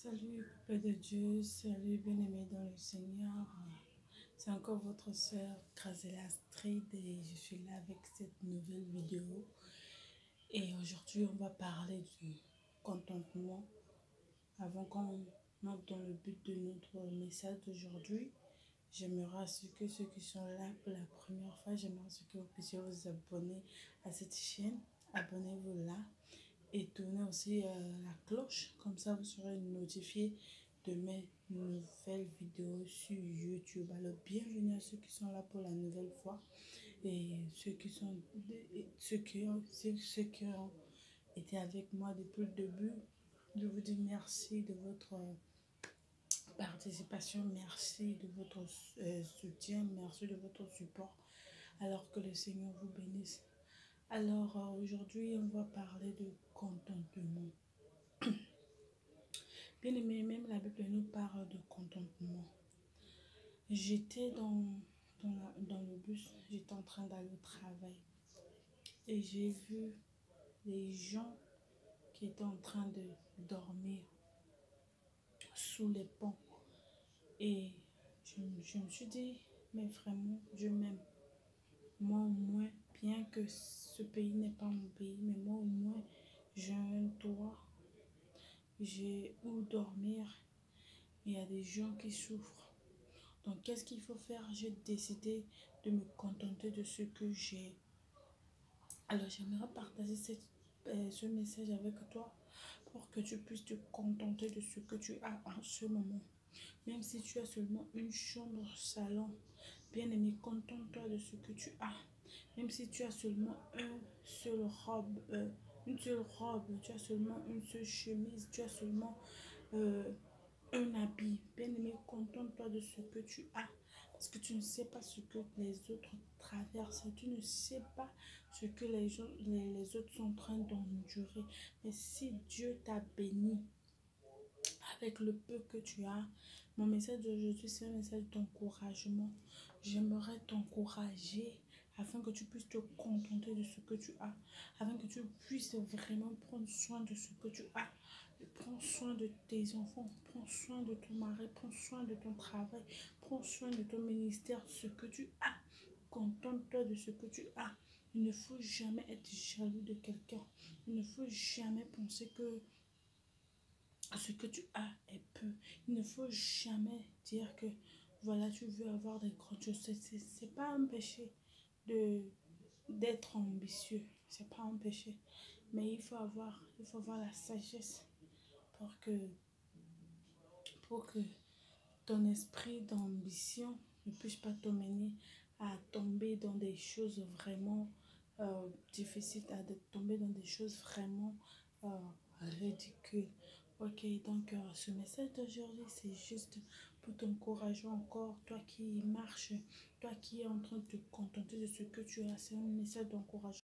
Salut, peuple de Dieu, salut bien-aimés dans le Seigneur. C'est encore votre sœur Grazela Street et je suis là avec cette nouvelle vidéo. Et aujourd'hui, on va parler du contentement. Avant qu'on entre dans le but de notre message d'aujourd'hui, j'aimerais que ceux qui sont là pour la première fois, j'aimerais que vous puissiez vous abonner à cette chaîne. Abonnez-vous là. Et tournez aussi la cloche, comme ça vous serez notifié de mes nouvelles vidéos sur YouTube. Alors bienvenue à ceux qui sont là pour la nouvelle fois et ceux qui ont été avec moi depuis le début. Je vous dis merci de votre participation, merci de votre soutien, merci de votre support. Alors que le Seigneur vous bénisse. Alors aujourd'hui, on va parler de contentement. Bien aimé, même la Bible nous parle de contentement. J'étais dans le bus, j'étais en train d'aller au travail et j'ai vu les gens qui étaient en train de dormir sous les ponts. Et je me suis dit, mais vraiment, Dieu m'aime. Moi au moins, bien que ce pays n'est pas mon pays, mais moi au moins, j'ai un toit, j'ai où dormir. Il y a des gens qui souffrent. Donc, qu'est-ce qu'il faut faire? J'ai décidé de me contenter de ce que j'ai. Alors, j'aimerais partager ce message avec toi pour que tu puisses te contenter de ce que tu as en ce moment. Même si tu as seulement une chambre, salon, bien aimé, contente-toi de ce que tu as. Même si tu as seulement une seule robe, tu as seulement une seule chemise, tu as seulement un habit. Bien aimé, contente-toi de ce que tu as. Parce que tu ne sais pas ce que les autres traversent. Tu ne sais pas ce que les autres sont en train d'endurer. Mais si Dieu t'a béni avec le peu que tu as, mon message d'aujourd'hui, c'est un message d'encouragement. J'aimerais t'encourager afin que tu puisses te contenter de ce que tu as, afin que tu puisses vraiment prendre soin de ce que tu as. Prends soin de tes enfants, prends soin de ton mari, prends soin de ton travail, prends soin de ton ministère, ce que tu as. Contente-toi de ce que tu as. Il ne faut jamais être jaloux de quelqu'un. Il ne faut jamais penser que ce que tu as est peu. Il ne faut jamais dire que voilà, tu veux avoir des grandes choses. C'est pas un péché d'être ambitieux. C'est pas un péché. Mais il faut avoir la sagesse pour que ton esprit d'ambition ne puisse pas t'emmener à tomber dans des choses vraiment difficiles, à tomber dans des choses vraiment ridicules. Ok, donc ce message d'aujourd'hui, c'est juste pour t'encourager encore, toi qui marches, toi qui es en train de te contenter de ce que tu as, c'est un message d'encouragement.